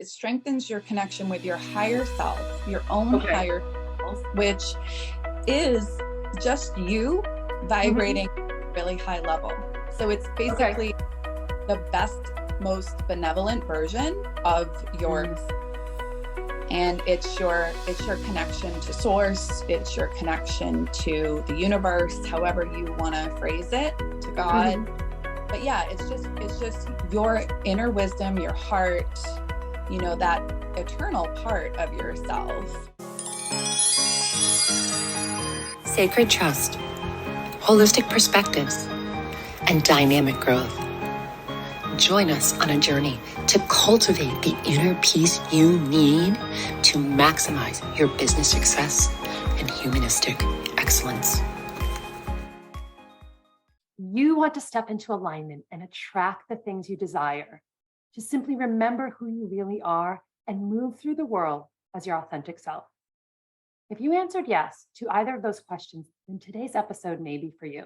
It strengthens your connection with your higher self, your own Okay. higher self, which is just you vibrating at a really high level. So it's Okay. basically the best, most benevolent version of yours. And it's your connection to source, it's your connection to the universe, however you want to phrase it, to God. But yeah, it's just your inner wisdom, your heart, that eternal part of yourself. Sacred trust, holistic perspectives, and dynamic growth. Join us on a journey to cultivate the inner peace you need to maximize your business success and humanistic excellence. You want to step into alignment and attract the things you desire. To simply remember who you really are and move through the world as your authentic self. If you answered yes to either of those questions, then today's episode may be for you.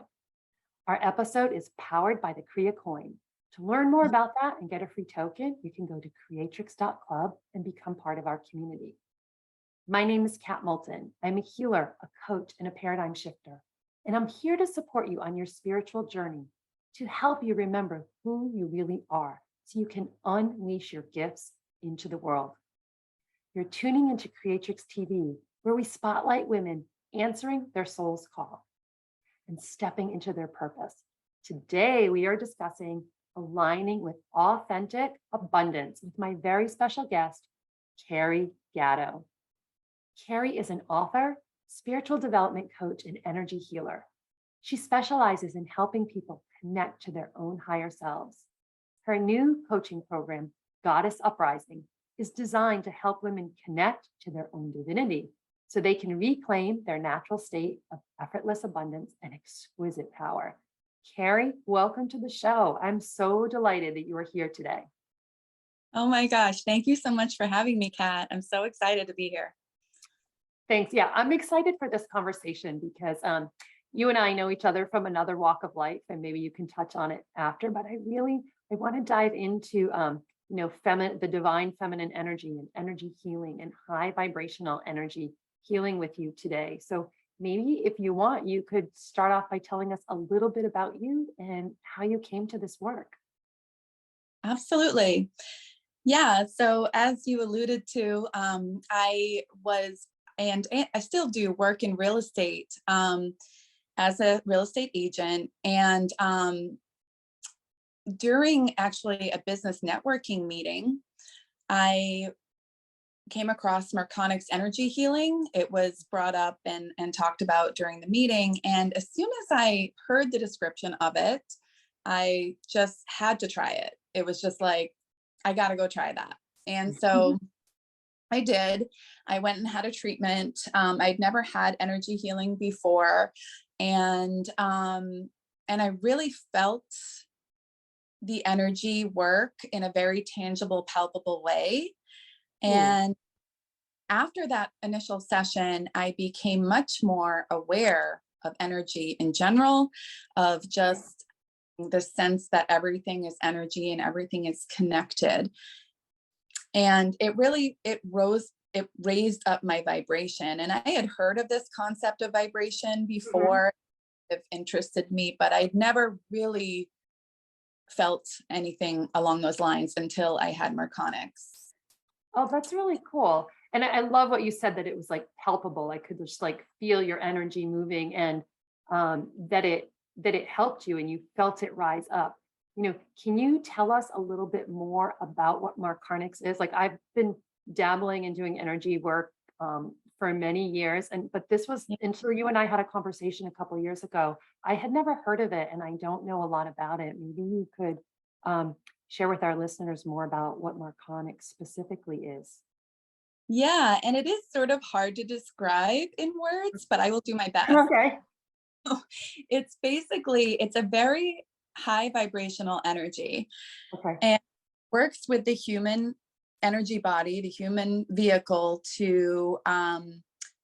Our episode is powered by the Careys Coin. To learn more about that and get a free token, you can go to creatrix.club and become part of our community. My name is Kat Moulton. I'm a healer, a coach, and a paradigm shifter. And I'm here to support you on your spiritual journey to help you remember who you really are so you can unleash your gifts into the world. You're tuning into Creatrix TV, where we spotlight women answering their soul's call and stepping into their purpose. Today, we are discussing aligning with authentic abundance with my very special guest, Carey Gatto. Carey is an author, spiritual development coach, and energy healer. She specializes in helping people connect to their own higher selves. Her new coaching program, Goddess Uprising, is designed to help women connect to their own divinity so they can reclaim their natural state of effortless abundance and exquisite power. Carey, welcome to the show. I'm so delighted that you are here today. Oh my gosh. Thank you so much for having me, Kat. I'm so excited to be here. Thanks. Yeah, I'm excited for this conversation because you and I know each other from another walk of life, and maybe you can touch on it after, but I want to dive into the divine feminine energy and energy healing and high vibrational energy healing with you today. So maybe if you want, you could start off by telling us a little bit about you and how you came to this work. Absolutely. Yeah. So as you alluded to, I was, and I still do work in real estate as a real estate agent. And during actually a business networking meeting, I came across marconics energy healing. It was brought up and talked about during the meeting. And as soon as I heard the description of it, I just had to try it. It was just like, I got to go try that. And so I did. I went and had a treatment. I'd never had energy healing before. And I really felt the energy work in a very tangible, palpable way. And after that initial session, I became much more aware of energy in general, of just the sense that everything is energy and everything is connected. And it raised up my vibration. And I had heard of this concept of vibration before. It interested me, but I'd never really felt anything along those lines until I had marconics. Oh, that's really cool. And I love what you said, that it was like palpable. I could just like feel your energy moving, and that it helped you and you felt it rise up. Can you tell us a little bit more about what marconics is? Like, I've been dabbling and doing energy work for many years, but this was until you and I had a conversation a couple of years ago. I had never heard of it, and I don't know a lot about it. Maybe you could share with our listeners more about what marconics specifically is. Yeah, and it is sort of hard to describe in words, but I will do my best. Okay. It's a very high vibrational energy. Okay. And works with the human energy body, the human vehicle, to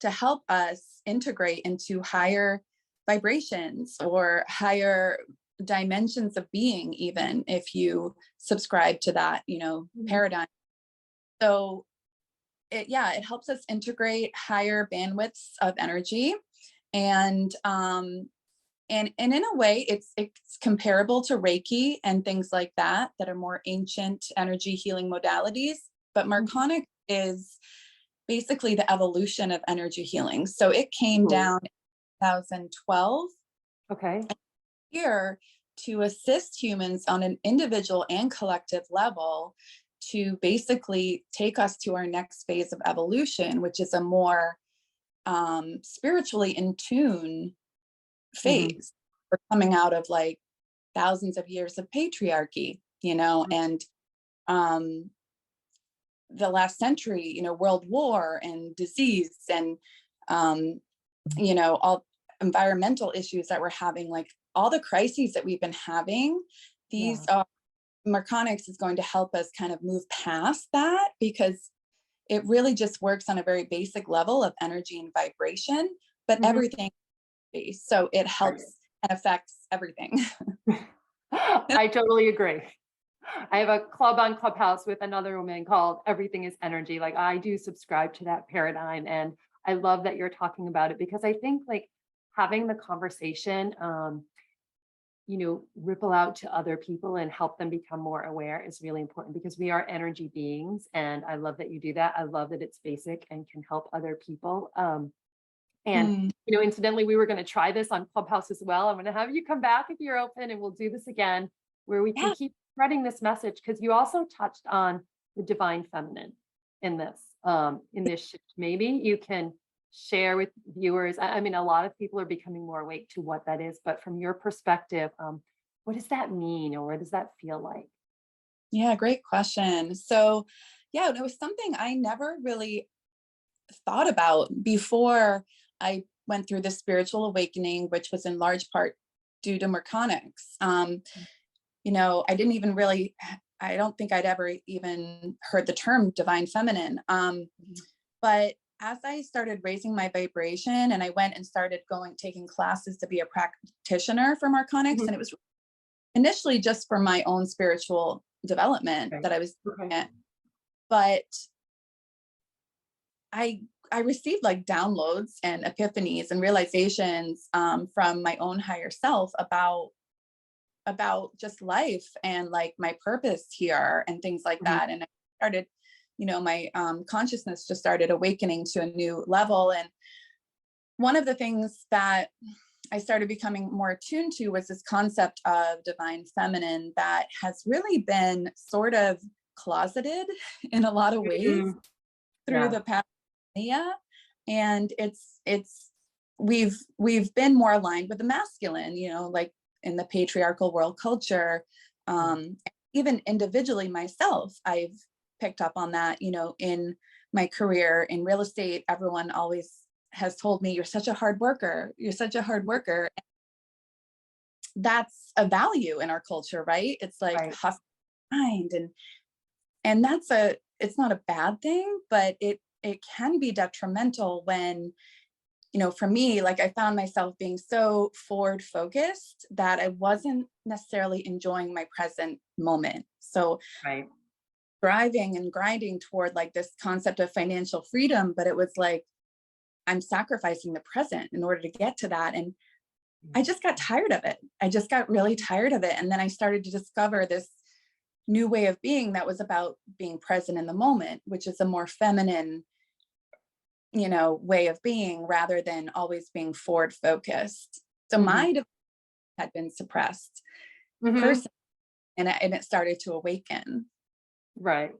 help us integrate into higher vibrations or higher dimensions of being, even if you subscribe to that, paradigm. So it helps us integrate higher bandwidths of energy. And in a way, it's comparable to Reiki and things like that are more ancient energy healing modalities. But Marconic is basically the evolution of energy healing. So it came down in 2012 Okay. here to assist humans on an individual and collective level to basically take us to our next phase of evolution, which is a more spiritually in tune phase. We're coming out of like thousands of years of patriarchy, and the last century, world war and disease and, all environmental issues that we're having, like all the crises that we've been having, these are Marconics is going to help us kind of move past that, because it really just works on a very basic level of energy and vibration, but everything. So it helps and affects everything. I totally agree. I have a club on Clubhouse with another woman called Everything is Energy. Like, I do subscribe to that paradigm, and I love that you're talking about it, because I think like having the conversation, ripple out to other people and help them become more aware is really important, because we are energy beings. And I love that you do that. I love that it's basic and can help other people. Incidentally, we were going to try this on Clubhouse as well. I'm going to have you come back if you're open, and we'll do this again where we can keep spreading this message, because you also touched on the divine feminine in this shift. Maybe you can share with viewers. I mean, a lot of people are becoming more awake to what that is, but from your perspective, what does that mean, or what does that feel like? Yeah, great question. So, it was something I never really thought about before I went through the spiritual awakening, which was in large part due to Marconics. I didn't even really, I don't think I'd ever even heard the term divine feminine. But as I started raising my vibration and I went and started taking classes to be a practitioner for Marconics, and it was initially just for my own spiritual development that I was doing it. But I received like downloads and epiphanies and realizations from my own higher self about just life and like my purpose here and things like that. And I started, my consciousness just started awakening to a new level. And one of the things that I started becoming more attuned to was this concept of divine feminine that has really been sort of closeted in a lot of ways through the past millennia. And we've been more aligned with the masculine, like in the patriarchal world culture. Even individually myself, I've picked up on that, in my career in real estate. Everyone always has told me, you're such a hard worker. You're such a hard worker. That's a value in our culture, right? It's like hustle mind, and it's not a bad thing, but it can be detrimental when, for me, like I found myself being so forward focused that I wasn't necessarily enjoying my present moment. So driving and grinding toward like this concept of financial freedom, but it was like, I'm sacrificing the present in order to get to that. And I just got tired of it. I just got really tired of it. And then I started to discover this new way of being that was about being present in the moment, which is a more feminine, way of being rather than always being forward focused. So my had been suppressed personally, and it started to awaken. Right.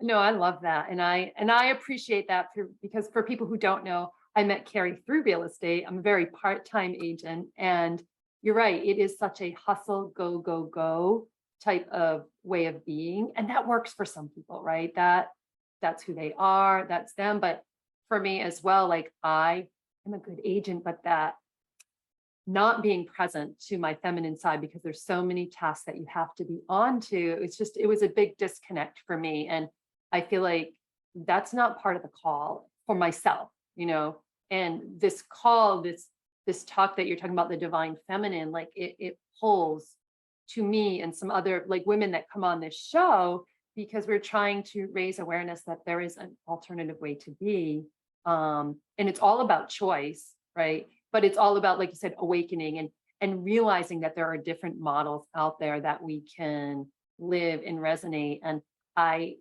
No, I love that. And I appreciate that because for people who don't know, I met Carey through real estate. I'm a very part-time agent, and you're right. It is such a hustle, go, go, go type of way of being. And that works for some people, right? That's who they are. That's them. But for me as well, like I am a good agent, but that not being present to my feminine side, because there's so many tasks that you have to be on to. It was a big disconnect for me. And I feel like that's not part of the call for myself, and this call, this talk that you're talking about, the divine feminine, like it pulls to me and some other like women that come on this show because we're trying to raise awareness that there is an alternative way to be. And it's all about choice, right? But it's all about, like you said, awakening and realizing that there are different models out there that we can live and resonate. And I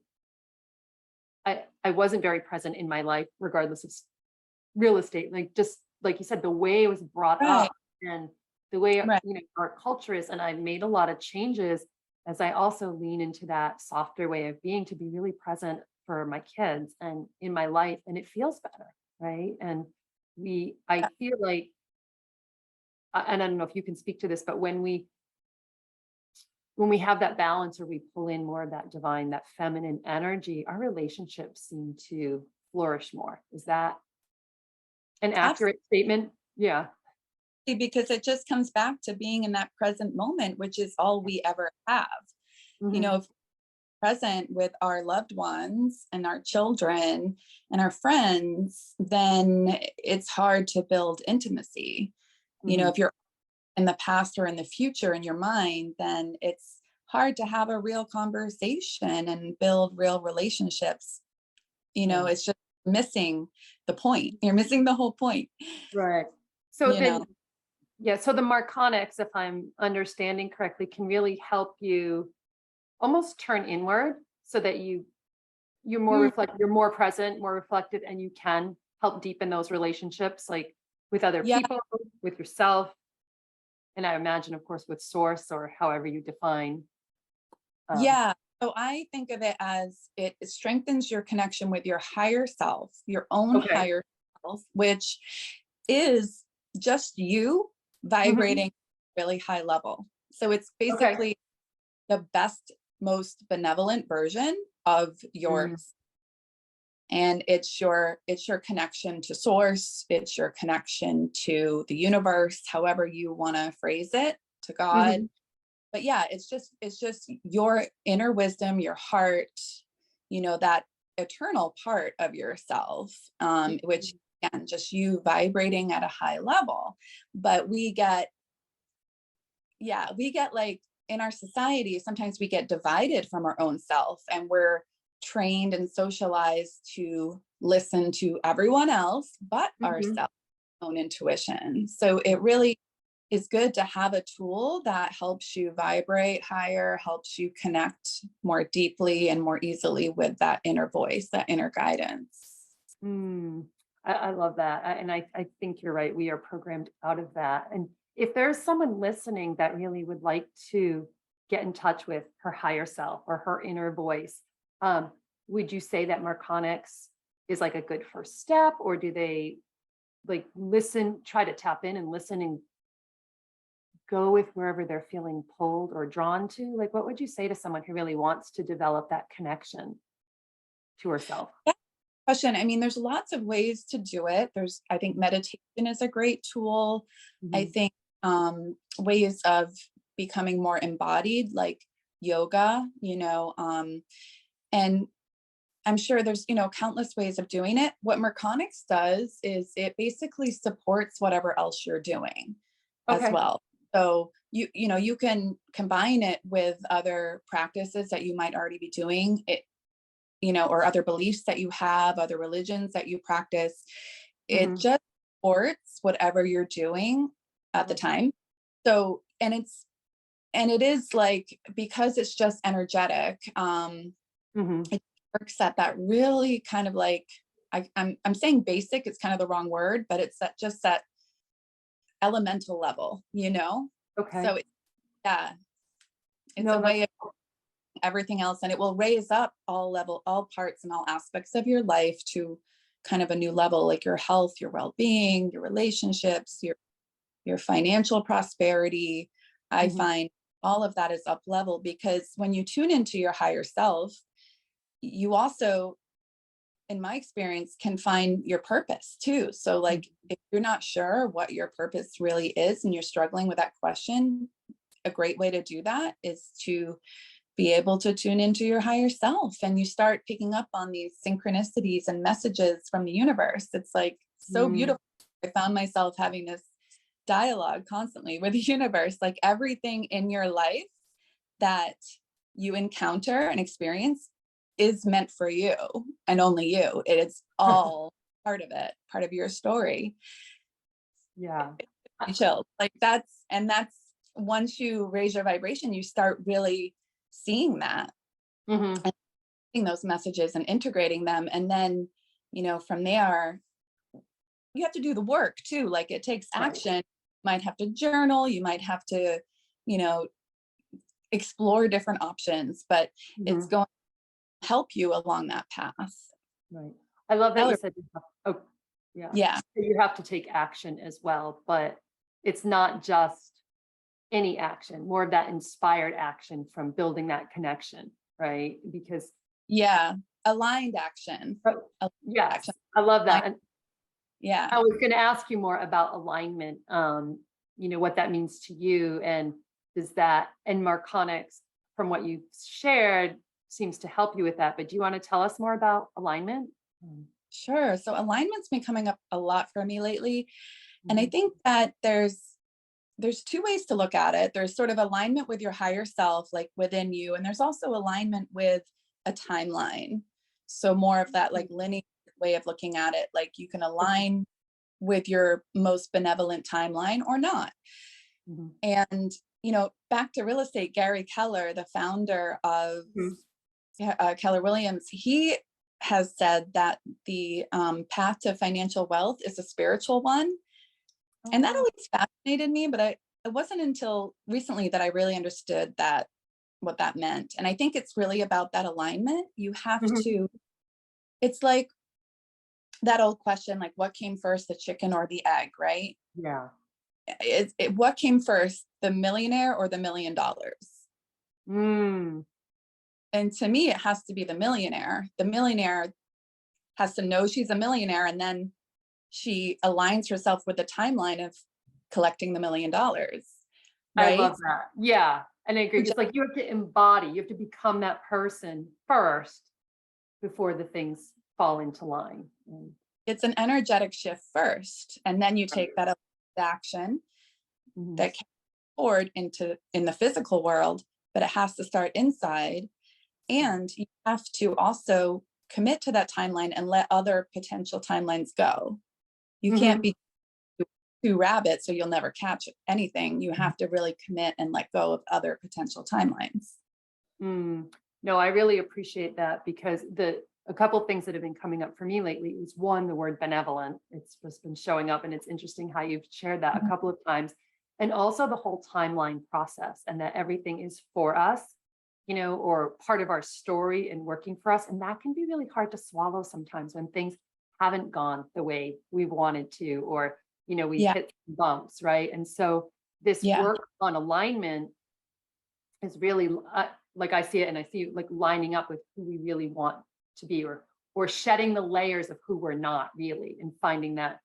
wasn't very present in my life, regardless of real estate, like just like you said, the way it was brought Right. up and the way Right. our culture is. And I've made a lot of changes as I also lean into that softer way of being, to be really present for my kids and in my life, and it feels better, right? And I feel like, and I don't know if you can speak to this, but when we have that balance, or we pull in more of that divine, that feminine energy, our relationships seem to flourish more. Is that an accurate statement? Yeah. Because it just comes back to being in that present moment, which is all we ever have. You know, if we're present with our loved ones and our children and our friends, then it's hard to build intimacy. You know, if you're in the past or in the future in your mind, then it's hard to have a real conversation and build real relationships. You know, it's just missing the point. You're missing the whole point. Right. So You then, know, yeah, so the marconics, if I'm understanding correctly, can really help you almost turn inward, so that you're more you're more present, more reflective, and you can help deepen those relationships, like with other yeah, people, with yourself, and I imagine, of course, with source, or however you define. yeah. So I think of it as it strengthens your connection with your higher self, your own Okay. higher self, which is just you vibrating really high level. So it's Okay. basically the best, most benevolent version of Mm. yours. And it's your connection to source, it's your connection to the universe, however you want to phrase it, to God. Mhm. But yeah, it's just your inner wisdom, your heart, you know, that eternal part of yourself, which again, just you vibrating at a high level. But we get like, in our society, sometimes we get divided from our own self, and we're trained and socialized to listen to everyone else but Mhm. ourselves, own intuition. So it really is good to have a tool that helps you vibrate higher, helps you connect more deeply and more easily with that inner voice, that inner guidance. Mm. I love that. And I think you're right. We are programmed out of that. And if there's someone listening that really would like to get in touch with her higher self or her inner voice, um, would you say that marconics is like a good first step, or do they like try to tap in and listen and go with wherever they're feeling pulled or drawn to? Like, what would you say to someone who really wants to develop that connection to herself? That question, I mean, there's lots of ways to do it. I think meditation is a great tool. I Mhm. think ways of becoming more embodied, like yoga, and I'm sure there's, countless ways of doing it. What Marconics does is it basically supports whatever else you're doing as Okay. well. So you can combine it with other practices that you might already be doing it, or other beliefs that you have, other religions that you practice. It Mhm. just supports whatever you're doing I at the love that. time. So, and it is like, because it's just energetic, Mhm. it works at that really kind of like, I'm saying basic, it's kind of the wrong word, but it's that elemental level, Okay. So yeah, it's a No, way that's of everything else, and it will raise up all parts and all aspects of your life to kind of a new level, like your health, your well-being, your relationships, your financial prosperity. I mhm. find all of that is up level, because when you tune into your higher self, you also, in my experience, can find your purpose too. So Mhm. like, if you're not sure what your purpose really is and you're struggling with that question, a great way to do that is to be able to tune into your higher self, and you start picking up on these synchronicities and messages from the universe. It's like so Mm. beautiful. I found myself having this dialogue constantly with the universe, like everything in your life that you encounter and experience is meant for you and only you. It is all part of it, part of your story. Yeah. Chill. Like that's once you raise your vibration, you start really seeing that Mm-hmm. and seeing those messages and integrating them. And then, from there, you have to do the work too. Like it takes action. You might have to journal, you might have to, explore different options, but it's going to help you along that path. Right. I love that you said, Yeah. You have to take action as well, but it's not just any action, more of that inspired action from building that connection, right? Because aligned action. Yes, action. I love that. And yeah, I was going to ask you more about alignment, what that means to you, and does that, and marconics, from what you've shared, seems to help you with that. But do you want to tell us more about alignment? Sure. So alignment's been coming up a lot for me lately. And I think that there's two ways to look at it. There's sort of alignment with your higher self, like within you. And there's also alignment with a timeline. So more of that like linear way of looking at it. Like you can align with your most benevolent timeline or not. And, back to real estate, Gary Keller, the founder of Keller Williams, he has said that the path to financial wealth is a spiritual one. And that always fascinated me, but it wasn't until recently that I really understood what that meant. And I think it's really about that alignment. You have to, it's like that old question, like what came first, the chicken or the egg, right? Yeah. What came first, the millionaire or the $1 million? And to me, it has to be the millionaire. The millionaire has to know she's a millionaire, and then she aligns herself with the timeline of collecting the $1 million. Right? I love that. Yeah. And I agree. It's like you have to embody, you have to become that person first before the things fall into line. It's an energetic shift first, and then you take that action that can forward in the physical world, but it has to start inside. And you have to also commit to that timeline and let other potential timelines go. You can't be too rabid, so you'll never catch anything. You have to really commit and let go of other potential timelines. No, I really appreciate that, because a couple of things that have been coming up for me lately is, one, the word benevolent. It's just been showing up, and it's interesting how you've shared that a couple of times. And also the whole timeline process, and that everything is for us, or part of our story and working for us. And that can be really hard to swallow sometimes when things haven't gone the way we wanted to, or, we hit bumps, right? And so this work on alignment is really, like I see it, and I see like lining up with who we really want to be, or shedding the layers of who we're not really, and finding that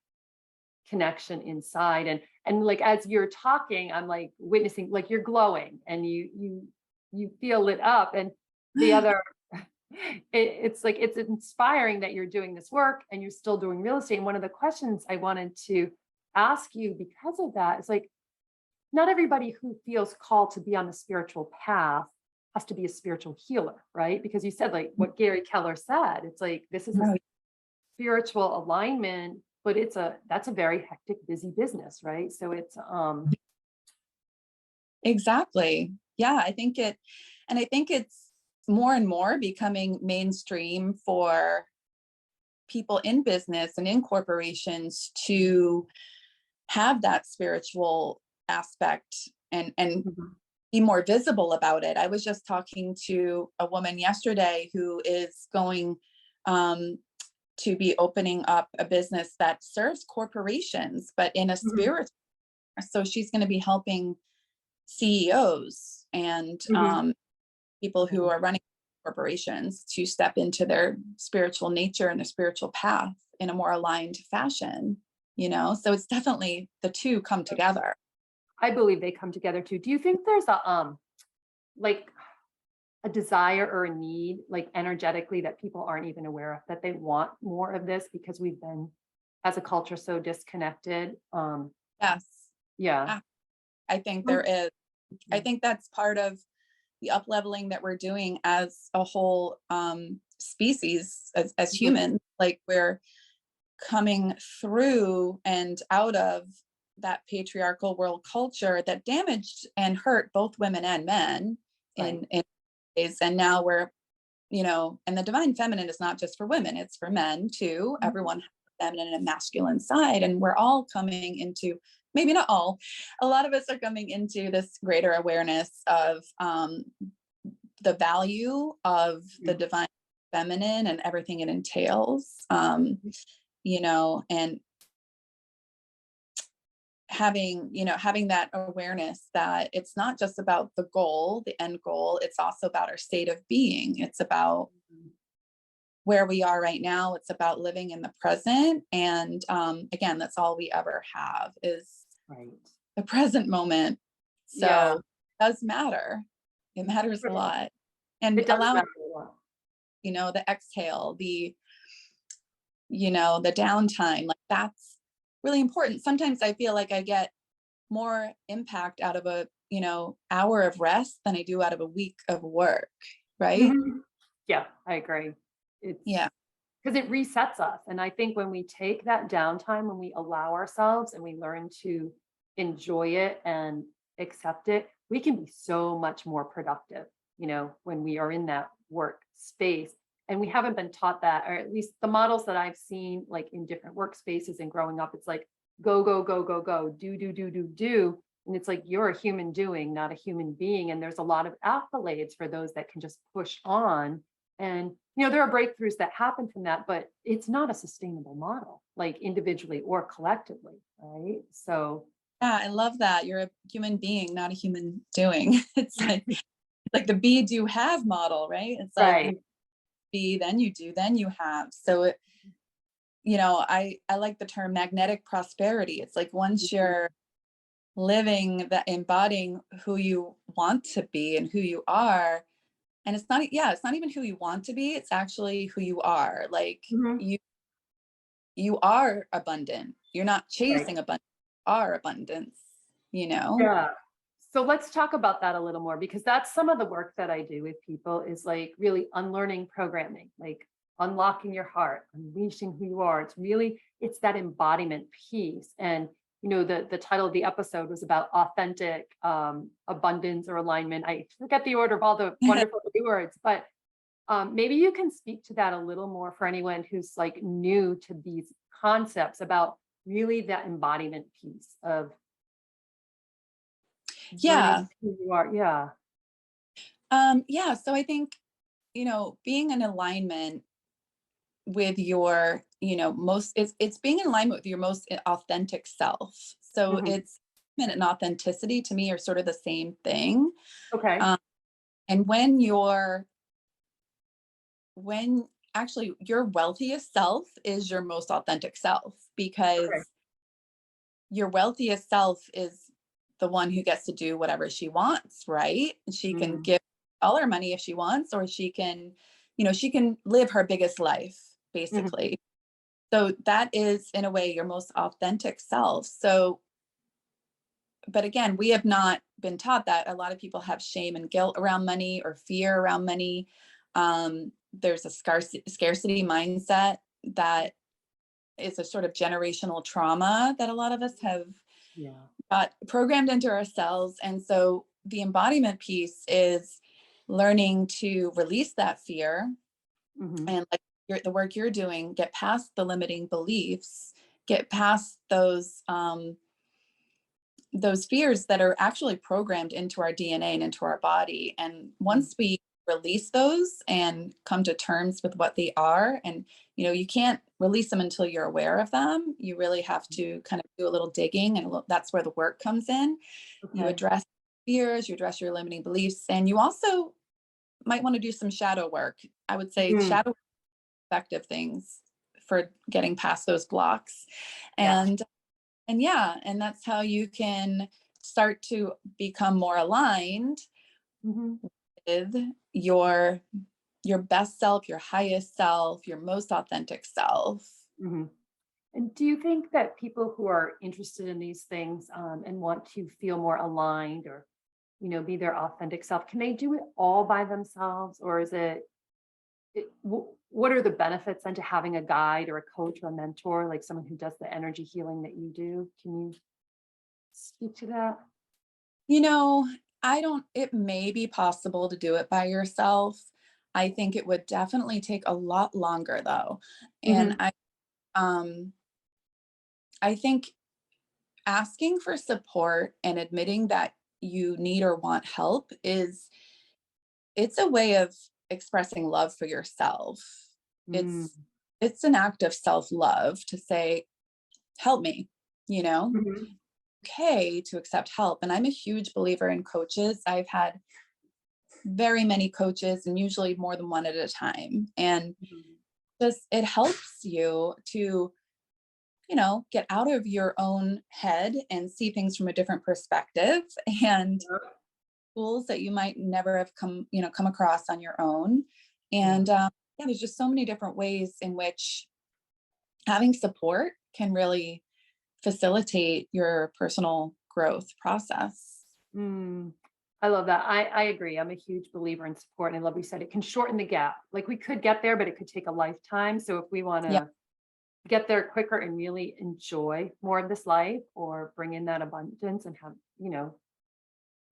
connection inside. And like, as you're talking, I'm like witnessing, like you're glowing and you feel lit up. And the other, it's like, it's inspiring that you're doing this work and you're still doing real estate. And one of the questions I wanted to ask you because of that is like, not everybody who feels called to be on the spiritual path has to be a spiritual healer, right? Because you said like what Gary Keller said, it's like, this is a spiritual alignment, but that's a very hectic, busy business, right? So it's exactly. Yeah, I think it's more and more becoming mainstream for people in business and in corporations to have that spiritual aspect and be more visible about it. I was just talking to a woman yesterday who is going to be opening up a business that serves corporations, but in a spiritual. So she's going to be helping CEOs and people who are running corporations to step into their spiritual nature and their spiritual path in a more aligned fashion, so it's definitely the two come together. I believe they come together too. Do you think there's like a desire or a need, like energetically, that people aren't even aware of, that they want more of this because we've been, as a culture, so disconnected? Yes. Yeah. I think there is. I think that's part of the up leveling that we're doing as a whole species, as Mhm. humans, like we're coming through and out of that patriarchal world culture that damaged and hurt both women and men Right. in ways. And now we're, and the divine feminine is not just for women, it's for men too. Mhm. Everyone has a feminine and masculine side, and we're all coming into, maybe not all, a lot of us are coming into this greater awareness of the value of the Mhm. divine feminine and everything it entails. And having that awareness that it's not just about the goal, the end goal, it's also about our state of being. It's about where we are right now. It's about living in the present. And again, that's all we ever have is Right. the present moment. Yeah. So it does matter. It matters a Right. lot. And It does allowing, matter a lot. the exhale, the downtime, like that's really important. Sometimes I feel like I get more impact out of a, hour of rest than I do out of a week of work. Right. Mhm. Yeah, I agree. Yeah. It's because it resets us. And I think when we take that downtime, when we allow ourselves and we learn to enjoy it and accept it, we can be so much more productive, when we are in that work space. And we haven't been taught that, or at least the models that I've seen, like in different workspaces and growing up, it's like go, go, go, go, go, do, do, do, do, do. And it's like you're a human doing, not a human being. And there's a lot of accolades for those that can just push on. And, there are breakthroughs that happen from that, but it's not a sustainable model, like individually or collectively. Right. So, Yeah, I love that. You're a human being, not a human doing. It's like the be do have model, right? It's like you right. be, then you do, then you have. So I like the term magnetic prosperity. It's like once Mhm. you're living that, embodying who you want to be and who you are, and it's not even who you want to be, it's actually who you are. Like Mhm. you are abundant. You're not Right. chasing abundance, you are abundance, you know? Yeah. So let's talk about that a little more because that's some of the work that I do with people is like really unlearning programming, like unlocking your heart, unleashing who you are. It's that embodiment piece. And the title of the episode was about authentic abundance or alignment. I forget the order of all the wonderful words, but maybe you can speak to that a little more for anyone who's like new to these concepts about really that embodiment piece of learning Yeah. who you are. Yeah. Yeah. So I think, being in alignment with your, most, it's being in alignment with your most authentic self. So Mhm. it's and authenticity to me are sort of the same thing. Okay. Um, and when actually your wealthiest self is your most authentic self, Okay. because your wealthiest self is the one who gets to do whatever she wants, right? She can Mm. give all her money if she wants, or she can live her biggest life, Mhm. basically. So that is, in a way, your most authentic self. So, but again, we have not been taught that. A lot of people have shame and guilt around money or fear around money. There's a scarcity mindset that is a sort of generational trauma that a lot of us have Yeah. got programmed into ourselves. And so the embodiment piece is learning to release that fear Mhm. and like the work you're doing, get past the limiting beliefs, get past those fears that are actually programmed into our DNA and into our body. And Mhm. once we release those and come to terms with what they are, and you can't release them until you're aware of them. You really have to kind of do a little digging, and that's where the work comes in. You Okay. address fears, you address your limiting beliefs, and you also might want to do some shadow work. I would say Mhm. shadow effective things for getting past those blocks. Yeah. And yeah, and that's how you can start to become more aligned Mhm. with your best self, your highest self, your most authentic self. Mhm. And do you think that people who are interested in these things and want to feel more aligned or be their authentic self? Can they do it all by themselves, or is what are the benefits then to having a guide or a coach or a mentor, like someone who does the energy healing that you do? Can you speak to that? You know, it may be possible to do it by yourself. I think it would definitely take a lot longer though. And Mhm. um, I think asking for support and admitting that you need or want help it's a way of expressing love for yourself. Mm. It's an act of self-love to say, help me, you know, Mhm. okay to accept help. And I'm a huge believer in coaches. I've had very many coaches and usually more than one at a time. And Mhm. just it helps you to, get out of your own head and see things from a different perspective and tools that you might never have come across on your own. Yeah. And yeah, there's just so many different ways in which having support can really facilitate your personal growth process. Mm. I love that. I agree. I'm a huge believer in support. And I love what you said. It can shorten the gap. Like we could get there, but it could take a lifetime. So if we want Yeah. to get there quicker and really enjoy more of this life, or bring in that abundance and have,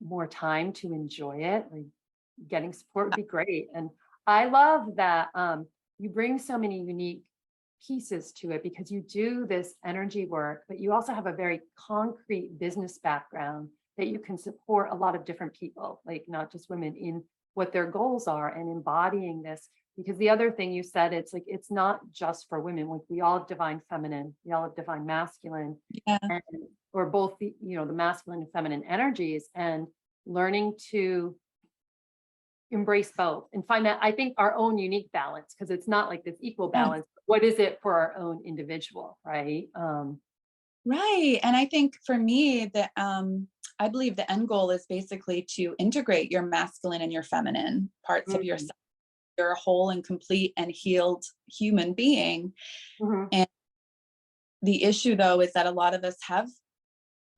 more time to enjoy it, like getting support would be great. And I love that you bring so many unique pieces to it, because you do this energy work, but you also have a very concrete business background that you can support a lot of different people, like not just women, in what their goals are and embodying this. Because the other thing you said, it's like, it's not just for women. Like we all have divine feminine, we all have divine masculine, Yeah. and or both the masculine and feminine energies, and learning to embrace both and find that, I think, our own unique balance, because it's not like this equal Yeah. balance. What is it for our own individual, right? Right. And I think for me that I believe the end goal is basically to integrate your masculine and your feminine parts of Mhm. yourself. You're a whole and complete and healed human being. Mhm. And the issue though is that a lot of us have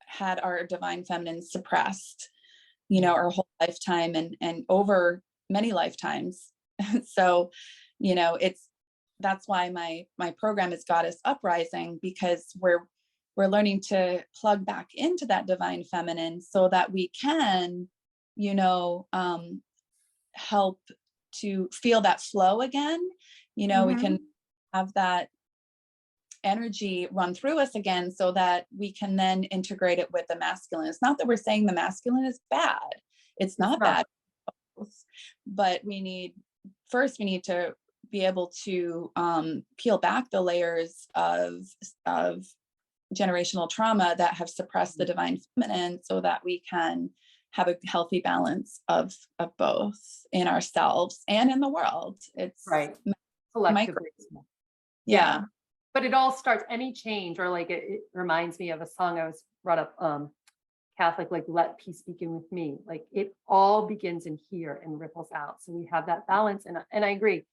had our divine feminine suppressed, Yeah. our whole lifetime and over many lifetimes. So, it's that's why my program is Goddess Uprising, because we're learning to plug back into that divine feminine so that we can, you know, um, help to feel that flow again. We can Mhm. have that energy run through us again so that we can then integrate it with the masculine. It's not that we're saying the masculine is bad. It's It's not not. bad, but we need to be able to peel back the layers of generational trauma that have suppressed the divine feminine so that we can have a healthy balance of both in ourselves and in the world. It's Right. micro. Collectively. Yeah. Yeah. But it all starts, any change, or like it reminds me of a song I was brought up Catholic, like let peace begin with me. Like it all begins in here and ripples out. So we have that balance. And I agree.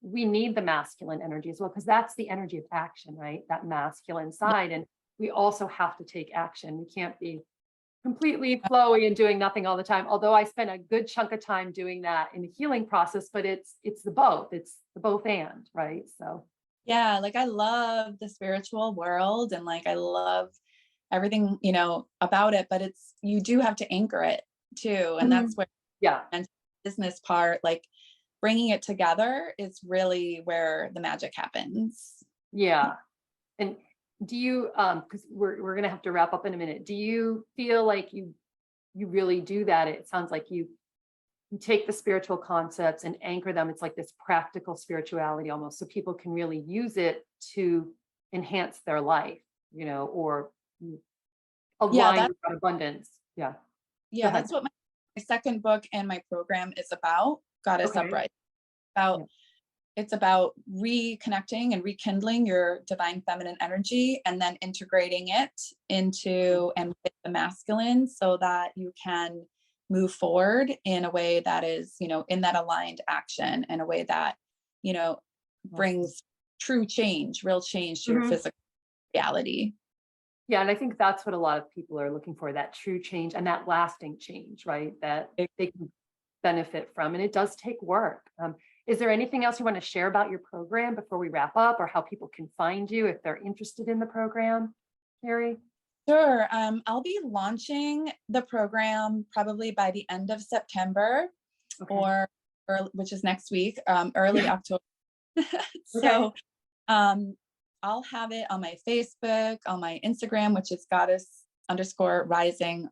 We need the masculine energy as well, because that's the energy of action, right? That masculine side. And we also have to take action. We can't be completely flowy and doing nothing all the time. Although I spent a good chunk of time doing that in the healing process, but it's the both. It's the both and, right? So Yeah, like I love the spiritual world and like I love everything, about it, but you do have to anchor it too. And that's Mhm. where Yeah. the business part, like bringing it together is really where the magic happens. Yeah. And do you, because we're gonna have to wrap up in a minute. Do you feel like you really do that? It sounds like you take the spiritual concepts and anchor them. It's like this practical spirituality almost, so people can really use it to enhance their life, or Yeah, align with that abundance. Yeah. Go ahead. that's what my second book and my program is about, Goddess Okay. Upright. About Yeah. It's about reconnecting and rekindling your divine feminine energy and then integrating it into and with the masculine so that you can move forward in a way that is, in that aligned action, in a way that, you know, Awesome. brings true change, real change to your Mhm. physical reality. Yeah, and I think that's what a lot of people are looking for, that true change and that lasting change, right? That they can benefit from. And it does take work. Is there anything else you want to share about your program before we wrap up, or how people can find you if they're interested in the program, Carey? Sure. I'll be launching the program probably by the end of September, Okay. or which is next week, early Yeah. October. Okay. So I'll have it on my Facebook, on my Instagram, which is goddess_rising_.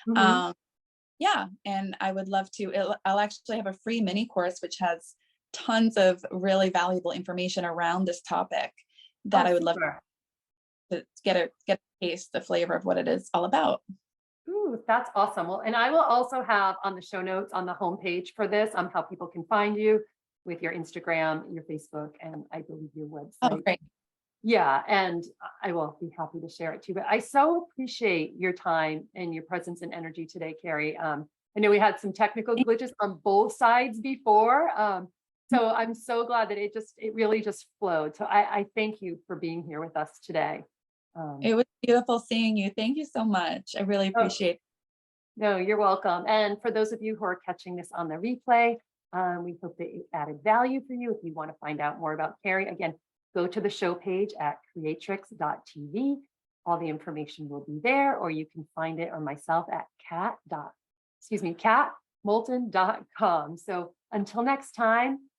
Mhm. Yeah, and I would love to. I'll actually have a free mini course which has tons of really valuable information around this topic that Oh, I would love super. to get a taste, the flavor of what it is all about. Ooh, that's awesome. Well, and I will also have on the show notes on the homepage for this how people can find you with your Instagram, your Facebook, and I believe your Oh, website. great. Yeah, and I will be happy to share it too. But I so appreciate your time and your presence and energy today, Carey. I know we had some technical glitches on both sides before. So I'm so glad that it really just flowed. So I thank you for being here with us today. It was beautiful seeing you. Thank you so much. I really Oh, appreciate it. no, you're welcome. And for those of you who are catching this on the replay, we hope that it added value for you. If you want to find out more about Carey, again, go to the show page at creatrix.tv. All the information will be there, or you can find it or myself at catmolton.com. So until next time,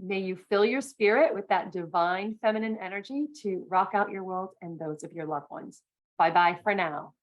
may you fill your spirit with that divine feminine energy to rock out your world and those of your loved ones. Bye-bye for now.